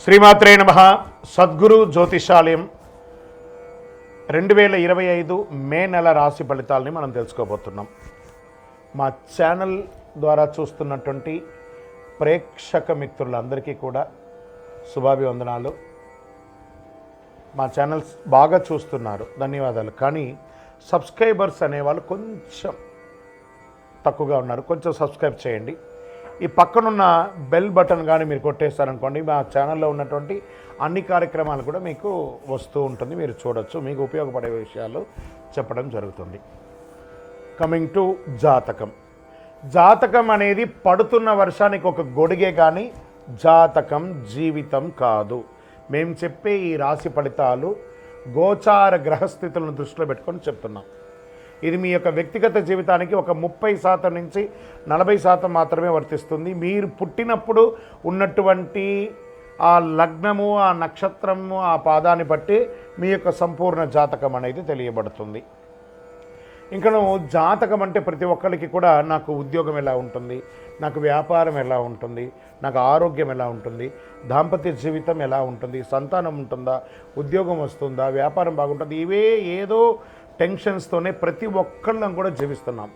శ్రీమాత్రే నమః. సద్గురు జ్యోతిషాలయం 2025 మే నెల రాశి ఫలితాలని మనం తెలుసుకోబోతున్నాం. మా ఛానల్ ద్వారా చూస్తున్నటువంటి ప్రేక్షక మిత్రులందరికీ కూడా శుభాభివందనాలు. మా ఛానల్స్ బాగా చూస్తున్నారు, ధన్యవాదాలు. కానీ సబ్స్క్రైబర్స్ అనేవాళ్ళు కొంచెం తక్కువగా ఉన్నారు, కొంచెం సబ్స్క్రైబ్ చేయండి. ఈ పక్కనున్న బెల్ బటన్ కానీ మీరు కొట్టేస్తారనుకోండి, మా ఛానల్లో ఉన్నటువంటి అన్ని కార్యక్రమాలు కూడా మీకు వస్తూ ఉంటుంది, మీరు చూడొచ్చు. మీకు ఉపయోగపడే విషయాలు చెప్పడం జరుగుతుంది. కమింగ్ టు జాతకం. జాతకం అనేది పడుతున్న వర్షానికి ఒక గొడుగే కానీ జాతకం జీవితం కాదు. మేము చెప్పే ఈ రాశి ఫలితాలు గోచార గ్రహస్థితులను దృష్టిలో పెట్టుకొని చెప్తున్నాం. ఇది మీ యొక్క వ్యక్తిగత జీవితానికి ఒక 30% నుంచి 40% మాత్రమే వర్తిస్తుంది. మీరు పుట్టినప్పుడు ఉన్నటువంటి ఆ లగ్నము, ఆ నక్షత్రము, ఆ పాదాన్ని బట్టి మీ యొక్క సంపూర్ణ జాతకం అనేది తెలియబడుతుంది. ఇంకా జాతకం అంటే ప్రతి ఒక్కరికి కూడా నాకు ఉద్యోగం ఎలా ఉంటుంది, నాకు వ్యాపారం ఎలా ఉంటుంది, నాకు ఆరోగ్యం ఎలా ఉంటుంది, దాంపత్య జీవితం ఎలా ఉంటుంది, సంతానం ఉంటుందా, ఉద్యోగం వస్తుందా, వ్యాపారం బాగుంటుంది, ఇవే ఏదో టెన్షన్స్తోనే ప్రతి ఒక్కళ్ళం కూడా జీవిస్తున్నాం.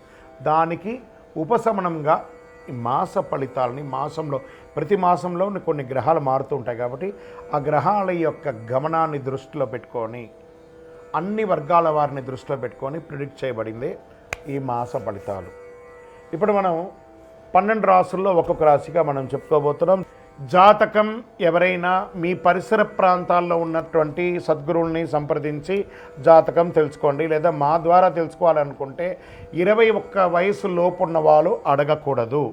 దానికి ఉపశమనంగా ఈ మాస ఫలితాలని ప్రతి మాసంలో కొన్ని గ్రహాలు మారుతూ ఉంటాయి కాబట్టి ఆ గ్రహాల యొక్క గమనాన్ని దృష్టిలో పెట్టుకొని అన్ని వర్గాల వారిని దృష్టిలో పెట్టుకొని ప్రిడిక్ట్ చేయబడిందే ఈ మాస ఫలితాలు. ఇప్పుడు మనం 12 రాసుల్లో ఒక్కొక్క రాశిగా మనం చెప్పుకోబోతున్నాం. జాతకం ఎవరైనా మీ పరిసర ప్రాంతాల్లో ఉన్నటువంటి సద్గురువుల్ని సంప్రదించి జాతకం తెలుసుకోండి. లేదా మా ద్వారా తెలుసుకోవాలనుకుంటే 21 వయసు లోపు ఉన్న వాళ్ళు అడగకూడదు.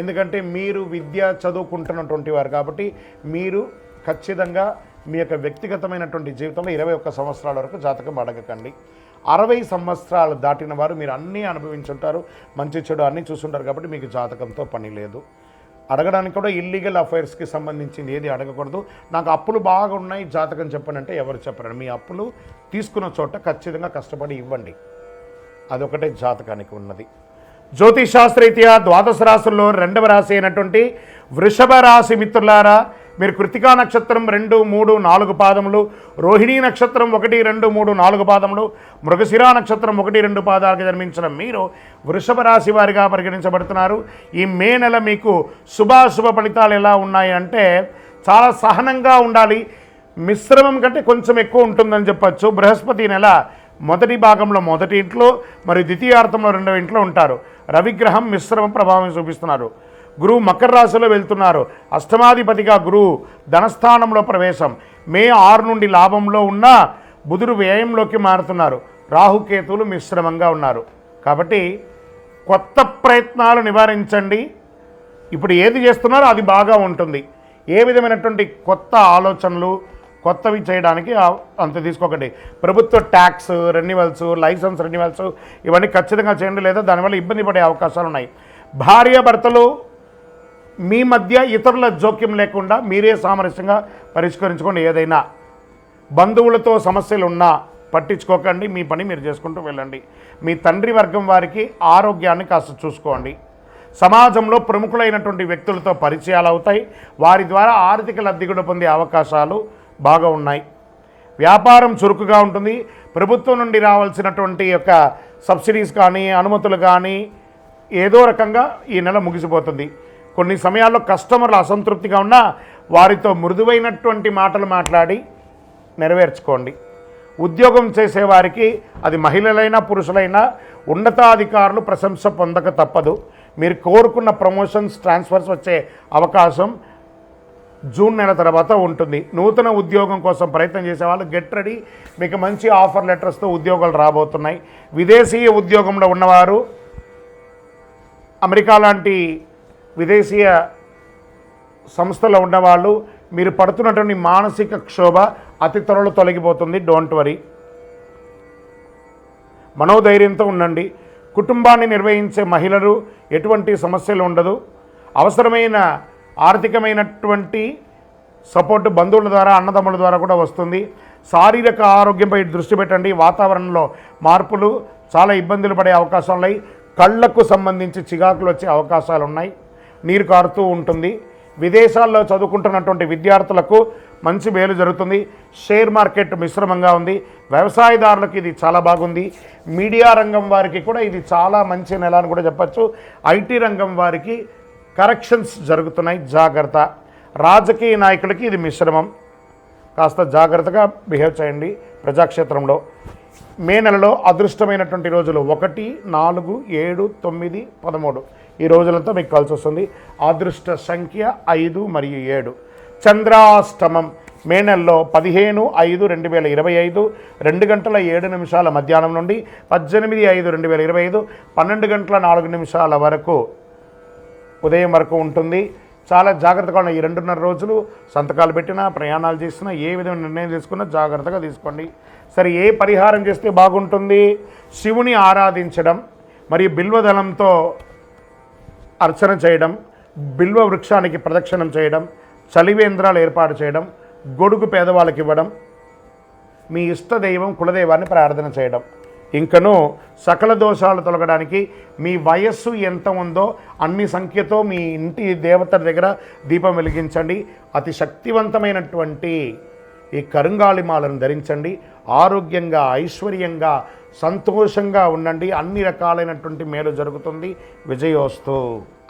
ఎందుకంటే మీరు విద్య చదువుకుంటున్నటువంటి వారు కాబట్టి మీరు ఖచ్చితంగా మీ యొక్క వ్యక్తిగతమైనటువంటి జీవితంలో 21 సంవత్సరాల వరకు జాతకం అడగకండి. 60 సంవత్సరాలు దాటిన వారు మీరు అన్నీ అనుభవించుంటారు, మంచి చెడు అన్నీ చూసుంటారు కాబట్టి మీకు జాతకంతో పని లేదు. అడగడానికి కూడా ఇల్లీగల్ అఫైర్స్కి సంబంధించింది ఏది అడగకూడదు. నాకు అప్పులు బాగా ఉన్నాయి, జాతకం చెప్పనంటే ఎవరు చెప్పరు. మీ అప్పులు తీసుకున్న చోట ఖచ్చితంగా కష్టపడి ఇవ్వండి, అదొకటే జాతకానికి ఉన్నది. జ్యోతిషాస్త్రరీత్యా ద్వాదశ రాశుల్లో 2వ రాశి అయినటువంటి వృషభ రాశి మిత్రులారా, మీరు కృతికా నక్షత్రం 2, 3, 4 పాదములు, రోహిణీ నక్షత్రం 1, 2, 3, 4 పాదములు, మృగశిరా నక్షత్రం 1, 2 పాదాలకు జన్మించిన మీరు వృషభ రాశి వారిగా పరిగణించబడుతున్నారు. ఈ మే నెల మీకు శుభాశుభ ఫలితాలు ఎలా ఉన్నాయి అంటే చాలా సహనంగా ఉండాలి. మిశ్రమం కంటే కొంచెం ఎక్కువ ఉంటుందని చెప్పచ్చు. బృహస్పతి నెల మొదటి భాగంలో మొదటి ఇంట్లో మరియు ద్వితీయార్థంలో 2వ ఇంట్లో ఉంటారు. రవిగ్రహం మిశ్రమ ప్రభావం చూపిస్తున్నారు. గురువు మకర రాశిలో వెళ్తున్నారు. అష్టమాధిపతిగా గురువు ధనస్థానంలో ప్రవేశం. మే 6 నుండి లాభంలో ఉన్న బుధుడు వ్యయంలోకి మారుతున్నారు. రాహుకేతువులు మిశ్రమంగా ఉన్నారు. కాబట్టి కొత్త ప్రయత్నాలు నివారించండి. ఇప్పుడు ఏది చేస్తున్నారో అది బాగా ఉంటుంది. ఏ విధమైనటువంటి కొత్త ఆలోచనలు కొత్తవి చేయడానికి అంత తీసుకోకండి. ప్రభుత్వ ట్యాక్స్ రెన్యువల్స్, లైసెన్స్ రెన్యువల్స్ ఇవన్నీ ఖచ్చితంగా చేయండి, లేదా దానివల్ల ఇబ్బంది పడే అవకాశాలు ఉన్నాయి. భార్యాభర్తలు మీ మధ్య ఇతరుల జోక్యం లేకుండా మీరే సామరస్యంగా పరిష్కరించుకోండి. ఏదైనా బంధువులతో సమస్యలు ఉన్నా పట్టించుకోకండి, మీ పని మీరు చేసుకుంటూ వెళ్ళండి. మీ తండ్రి వర్గం వారికి ఆరోగ్యాన్ని కాస్త చూసుకోండి. సమాజంలో ప్రముఖులైనటువంటి వ్యక్తులతో పరిచయాలు అవుతాయి, వారి ద్వారా ఆర్థిక లబ్ధి కూడా పొందే అవకాశాలు బాగా ఉన్నాయి. వ్యాపారం చురుకుగా ఉంటుంది. ప్రభుత్వం నుండి రావాల్సినటువంటి యొక్క సబ్సిడీస్ కానీ అనుమతులు కానీ ఏదో రకంగా ఈ నెల ముగిసిపోతుంది. కొన్ని సమయాల్లో కస్టమర్లు అసంతృప్తిగా ఉన్నా వారితో మృదువైనటువంటి మాటలు మాట్లాడి నెరవేర్చుకోండి. ఉద్యోగం చేసేవారికి అది మహిళలైనా పురుషులైనా ఉన్నతాధికారులు ప్రశంస పొందక తప్పదు. మీరు కోరుకున్న ప్రమోషన్స్, ట్రాన్స్ఫర్స్ వచ్చే అవకాశం జూన్ నెల తర్వాత ఉంటుంది. నూతన ఉద్యోగం కోసం ప్రయత్నం చేసే వాళ్ళు గెట్ రెడీ, మీకు మంచి ఆఫర్ లెటర్స్తో ఉద్యోగాలు రాబోతున్నాయి. విదేశీయ ఉద్యోగంలో ఉన్నవారు అమెరికా లాంటి విదేశీయ సంస్థలో ఉన్నవాళ్ళు మీరు పడుతున్నటువంటి మానసిక క్షోభ అతి త్వరలో తొలగిపోతుంది. డోంట్ వరీ, మనోధైర్యంతో ఉండండి. కుటుంబాన్ని నిర్వహించే మహిళలు ఎటువంటి సమస్యలు ఉండదు. అవసరమైన ఆర్థికమైనటువంటి సపోర్టు బంధువుల ద్వారా, అన్నదమ్ముల ద్వారా కూడా వస్తుంది. శారీరక ఆరోగ్యంపై దృష్టి పెట్టండి. వాతావరణంలో మార్పులు చాలా ఇబ్బందులు పడే అవకాశాలు ఉన్నాయి. కళ్ళకు సంబంధించి చికాకులు వచ్చే అవకాశాలు ఉన్నాయి. నీరు కారుతూ ఉంటుంది. విదేశాల్లో చదువుకుంటున్నటువంటి విద్యార్థులకు మంచి మేలు జరుగుతుంది. షేర్ మార్కెట్ మిశ్రమంగా ఉంది. వ్యవసాయదారులకు ఇది చాలా బాగుంది. మీడియా రంగం వారికి కూడా ఇది చాలా మంచి నెల అని కూడా చెప్పచ్చు. ఐటీ రంగం వారికి కరెక్షన్స్ జరుగుతున్నాయి, జాగ్రత్త. రాజకీయ నాయకులకి ఇది మిశ్రమం, కాస్త జాగ్రత్తగా బిహేవ్ చేయండి ప్రజాక్షేత్రంలో. మే నెలలో అదృష్టమైనటువంటి రోజులు 1, 4, 7, 9, 13 ఈ రోజులంతా మీకు కలిసి వస్తుంది. అదృష్ట సంఖ్య 5 మరియు 7. చంద్రాష్టమం మే నెలలో 15/5/2025 2:07 మధ్యాహ్నం నుండి 18/5/2025 12:04 వరకు ఉదయం వరకు ఉంటుంది. చాలా జాగ్రత్తగా ఉన్న ఈ 2.5 రోజులు సంతకాలు పెట్టినా, ప్రయాణాలు చేసినా, ఏ విధమైన నిర్ణయం తీసుకున్నా జాగ్రత్తగా తీసుకోండి. సరే, ఏ పరిహారం చేస్తే బాగుంటుంది? శివుని ఆరాధించడం మరియు బిల్వదళంతో అర్చన చేయడం, బిల్వ వృక్షానికి ప్రదక్షిణం చేయడం, చలివేంద్రాలు ఏర్పాటు చేయడం, గొడుగు పేదవాళ్ళకి ఇవ్వడం, మీ ఇష్టదైవం కులదైవాన్ని ప్రార్థన చేయడం. ఇంకను సకల దోషాలు తొలగడానికి మీ వయస్సు ఎంత ఉందో అన్ని సంఖ్యతో మీ ఇంటి దేవత దగ్గర దీపం వెలిగించండి. అతి శక్తివంతమైనటువంటి ఈ కరుంగాళిమాలను ధరించండి. ఆరోగ్యంగా, ఐశ్వర్యంగా, సంతోషంగా ఉండండి. అన్ని రకాలైనటువంటి మేలు జరుగుతుంది. విజయోస్తు.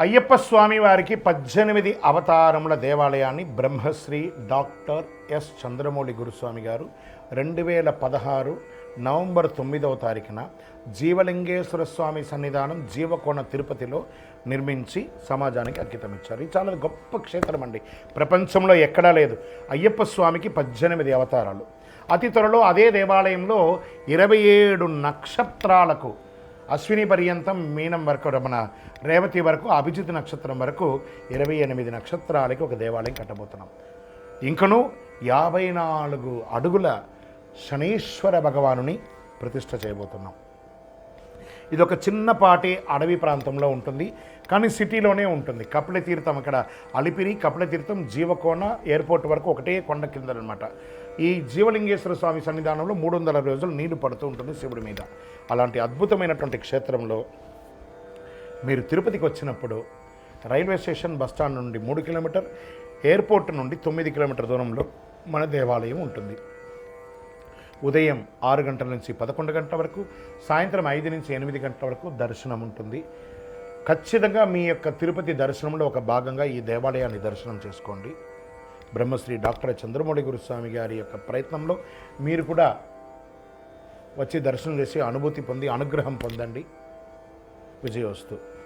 అయ్యప్ప స్వామి వారికి 18 అవతారముల దేవాలయాన్ని బ్రహ్మశ్రీ డాక్టర్ ఎస్ చంద్రమౌళి గురుస్వామి గారు 2016 నవంబర్ 9వ తారీఖున జీవలింగేశ్వర స్వామి సన్నిధానం జీవకోణ తిరుపతిలో నిర్మించి సమాజానికి అంకితం ఇచ్చారు. ఇది చాలా గొప్ప క్షేత్రం అండి, ప్రపంచంలో ఎక్కడా లేదు. అయ్యప్ప స్వామికి 18 అవతారాలు. అతి త్వరలో అదే దేవాలయంలో 27 నక్షత్రాలకు, అశ్విని పర్యంతం మీనం వరకు, మన రేవతి వరకు, అభిజిత్ నక్షత్రం వరకు 28 నక్షత్రాలకి ఒక దేవాలయం కట్టబోతున్నాం. ఇంకను 54 అడుగుల శనీశ్వర భగవానుని ప్రతిష్ఠ చేయబోతున్నాం. ఇది ఒక చిన్నపాటి అడవి ప్రాంతంలో ఉంటుంది, కానీ సిటీలోనే ఉంటుంది. కపిలతీర్థం, అక్కడ అలిపిరి, కపిలతీర్థం, జీవకోణ ఎయిర్పోర్ట్ వరకు ఒకటే కొండ కిందనమాట. ఈ జీవలింగేశ్వర స్వామి సన్నిధానంలో 300 రోజులు నీళ్లు పడుతూ ఉంటుంది శివుడి మీద. అలాంటి అద్భుతమైనటువంటి క్షేత్రంలో మీరు తిరుపతికి వచ్చినప్పుడు రైల్వే స్టేషన్ బస్టాండ్ నుండి 3 కిలోమీటర్, ఎయిర్పోర్ట్ నుండి 9 కిలోమీటర్ దూరంలో మన దేవాలయం ఉంటుంది. ఉదయం 6 గంటల నుంచి 11 గంటల వరకు, సాయంత్రం 5 నుంచి 8 గంటల వరకు దర్శనం ఉంటుంది. ఖచ్చితంగా మీ యొక్క తిరుపతి దర్శనంలో ఒక భాగంగా ఈ దేవాలయాన్ని దర్శనం చేసుకోండి. బ్రహ్మశ్రీ డాక్టర్ చంద్రమౌళి గురుస్వామి గారి యొక్క ప్రయత్నంలో మీరు కూడా వచ్చి దర్శనం చేసి అనుభూతి పొంది అనుగ్రహం పొందండి. విజయోస్తు.